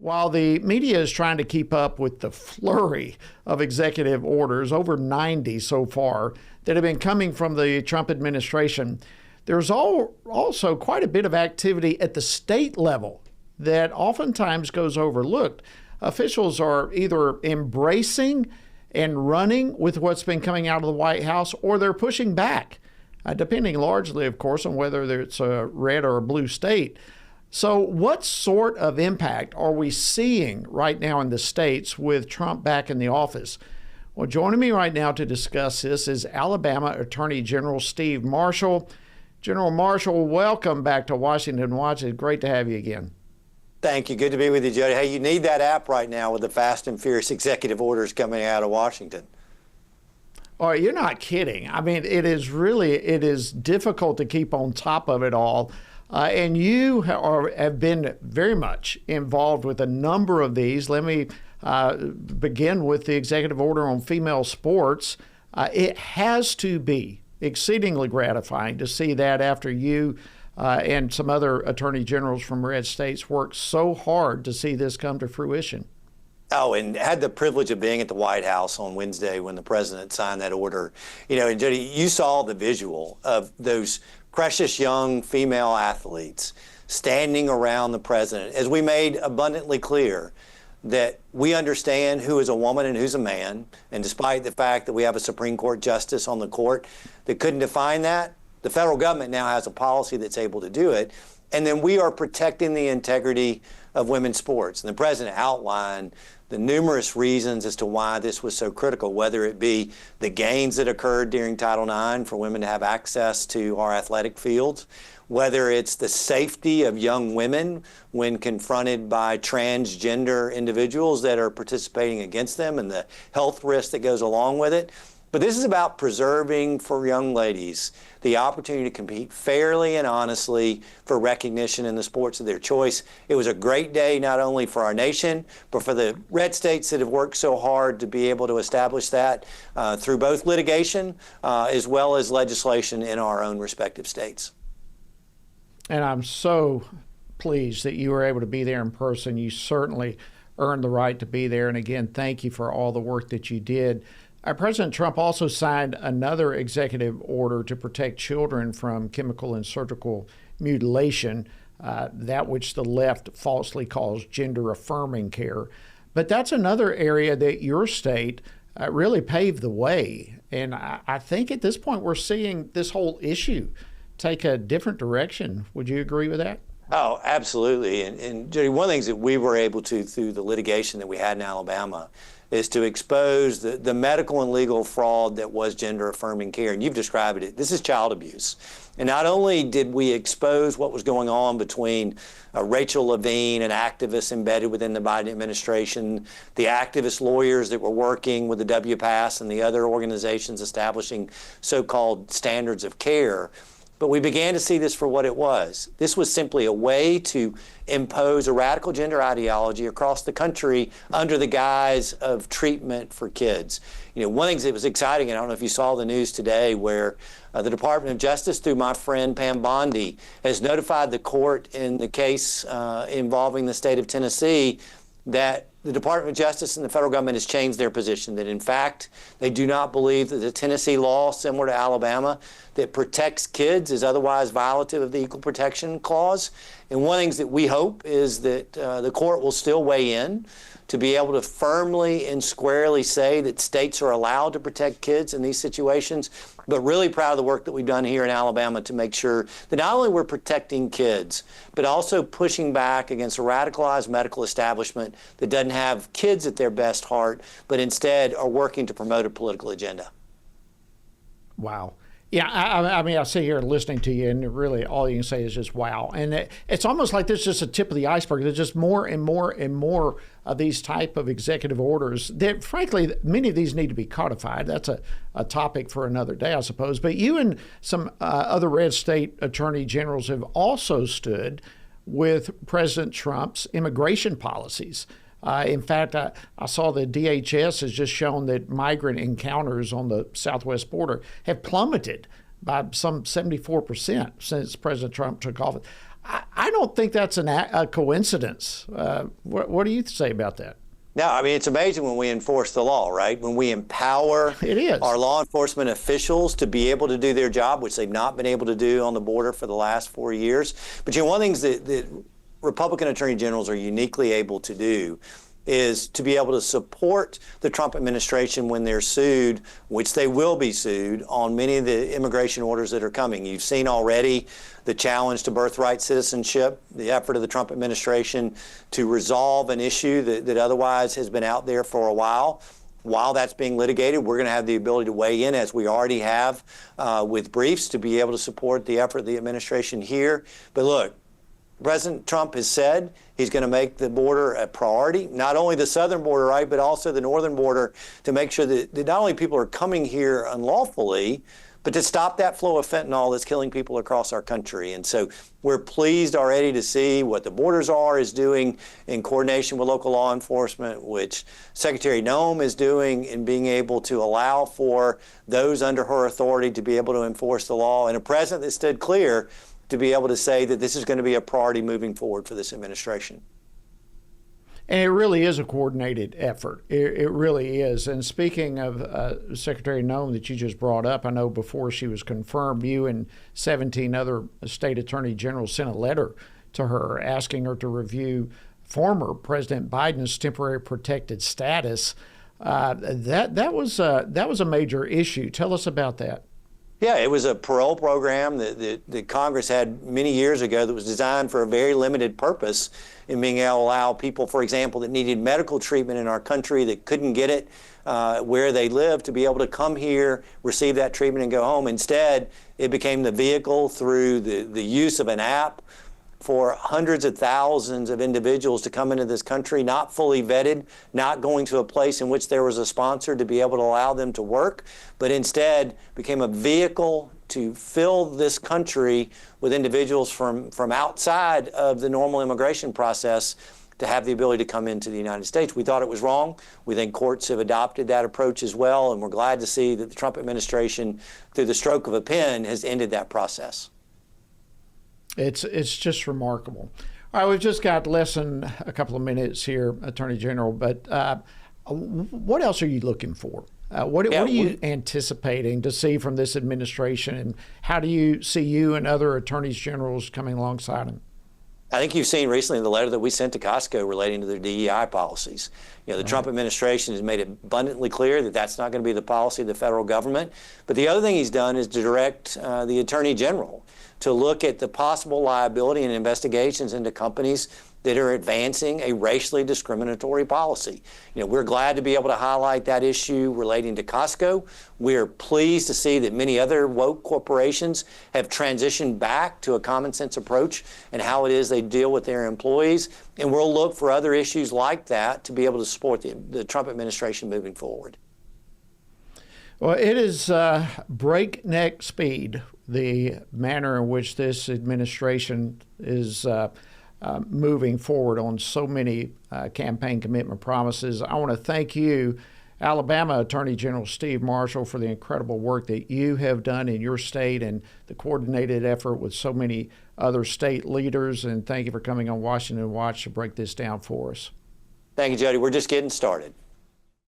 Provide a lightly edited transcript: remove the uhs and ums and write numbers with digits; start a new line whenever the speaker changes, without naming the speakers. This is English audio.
While the media is trying to keep up with the flurry of executive orders, over 90 so far, that have been coming from the Trump administration, there's also quite a bit of activity at the state level that oftentimes goes overlooked. Officials are either embracing and running with what's been coming out of the White House, or they're pushing back, depending largely, of course, on whether it's a red or a blue state. So what sort of impact are we seeing right now in the states with Trump back in the office? Well, joining me right now to discuss this is Alabama Attorney General Steve Marshall. General Marshall, welcome back to Washington Watch. It's great to have you again.
Thank you. Good to be with you, Jody. Hey, you need that app right now with the fast and furious executive orders coming out of Washington.
Oh, you're not kidding. I mean, it is difficult to keep on top of it all. And you have been very much involved with a number of these. Let me begin with the executive order on female sports. It has to be exceedingly gratifying to see that after you and some other attorney generals from red states worked so hard to see this come to fruition.
Oh, and had the privilege of being at the White House on Wednesday when the president signed that order. You know, and Jody, you saw the visual of those precious young female athletes standing around the president, as we made abundantly clear that we understand who is a woman and who's a man. And despite the fact that we have a Supreme Court justice on the court that couldn't define that, the federal government now has a policy that's able to do it. And then we are protecting the integrity of women's sports. And the president outlined the numerous reasons as to why this was so critical, whether it be the gains that occurred during Title IX for women to have access to our athletic fields, whether it's the safety of young women when confronted by transgender individuals that are participating against them and the health risk that goes along with it. But this is about preserving for young ladies the opportunity to compete fairly and honestly for recognition in the sports of their choice. It was a great day not only for our nation, but for the red states that have worked so hard to be able to establish that through both litigation as well as legislation in our own respective states.
And I'm so pleased that you were able to be there in person. You certainly earned the right to be there. And again, thank you for all the work that you did. President Trump also signed another executive order to protect children from chemical and surgical mutilation, that which the left falsely calls gender-affirming care. But that's another area that your state really paved the way. And I think at this point we're seeing this whole issue take a different direction. Would you agree with that?
Oh, absolutely. And Jody, one of the things that we were able to, through the litigation that we had in Alabama, is to expose the medical and legal fraud that was gender-affirming care. And you've described it. This is child abuse. And not only did we expose what was going on between Rachel Levine, an activist embedded within the Biden administration, the activist lawyers that were working with the WPAS and the other organizations establishing so-called standards of care, but we began to see this for what it was. This was simply a way to impose a radical gender ideology across the country under the guise of treatment for kids. You know, one of the things that was exciting, and I don't know if you saw the news today, where the Department of Justice, through my friend Pam Bondi, has notified the court in the case involving the state of Tennessee that the Department of Justice and the federal government has changed their position, that in fact they do not believe that the Tennessee law, similar to Alabama, that protects kids is otherwise violative of the Equal Protection Clause. And one of the things that we hope is that the court will still weigh in to be able to firmly and squarely say that states are allowed to protect kids in these situations, but really proud of the work that we've done here in Alabama to make sure that not only we're protecting kids, but also pushing back against a radicalized medical establishment that doesn't have kids at their best heart, but instead are working to promote a political agenda.
Wow. Yeah, I mean, I sit here listening to you, and really all you can say is just wow. And it's almost like this is just a tip of the iceberg. There's just more and more and more of these type of executive orders that, frankly, many of these need to be codified. That's a topic for another day, I suppose. But you and some other red state attorney generals have also stood with President Trump's immigration policies. In fact, I saw the DHS has just shown that migrant encounters on the southwest border have plummeted by some 74% since President Trump took office. I don't think that's a coincidence. What do you say about that?
No, I mean, it's amazing when we enforce the law, right? When we empower our law enforcement officials to be able to do their job, which they've not been able to do on the border for the last 4 years. But one of the things that Republican attorney generals are uniquely able to do is to be able to support the Trump administration when they're sued, which they will be sued, on many of the immigration orders that are coming. You've seen already the challenge to birthright citizenship, the effort of the Trump administration to resolve an issue that otherwise has been out there for a while. While that's being litigated, we're going to have the ability to weigh in, as we already have with briefs, to be able to support the effort of the administration here. But look, President Trump has said he's going to make the border a priority, not only the southern border, right, but also the northern border, to make sure that not only people are coming here unlawfully, but to stop that flow of fentanyl that's killing people across our country. And so we're pleased already to see what the Borders Czar is doing in coordination with local law enforcement, which Secretary Noem is doing in being able to allow for those under her authority to be able to enforce the law, and a president that stood clear to be able to say that this is going to be a priority moving forward for this administration.
And it really is a coordinated effort. It really is. And speaking of Secretary Noem that you just brought up, I know before she was confirmed, you and 17 other state attorney generals sent a letter to her asking her to review former President Biden's temporary protected status. That was a major issue. Tell us about that.
Yeah, it was a parole program that Congress had many years ago that was designed for a very limited purpose in being able to allow people, for example, that needed medical treatment in our country that couldn't get it where they live, to be able to come here, receive that treatment, and go home. Instead, it became the vehicle through the use of an app for hundreds of thousands of individuals to come into this country, not fully vetted, not going to a place in which there was a sponsor to be able to allow them to work, but instead became a vehicle to fill this country with individuals from outside of the normal immigration process to have the ability to come into the United States. We thought it was wrong. We think courts have adopted that approach as well, and we're glad to see that the Trump administration, through the stroke of a pen, has ended that process.
It's just remarkable. All right, we've just got less than a couple of minutes here, Attorney General, but what else are you looking for? What are you anticipating to see from this administration, and how do you see you and other attorneys generals coming alongside them?
I think you've seen recently the letter that we sent to Costco relating to their DEI policies. The Trump administration has made it abundantly clear that that's not going to be the policy of the federal government. But the other thing he's done is to direct the Attorney General to look at the possible liability and investigations into companies that are advancing a racially discriminatory policy. We're glad to be able to highlight that issue relating to Costco. We're pleased to see that many other woke corporations have transitioned back to a common sense approach and how it is they deal with their employees. And we'll look for other issues like that to be able to support the Trump administration moving forward.
Well, it is breakneck speed, the manner in which this administration is moving forward on so many campaign commitment promises. I want to thank you, Alabama Attorney General Steve Marshall, for the incredible work that you have done in your state and the coordinated effort with so many other state leaders. And thank you for coming on Washington Watch to break this down for us.
Thank you, Jody. We're just getting started.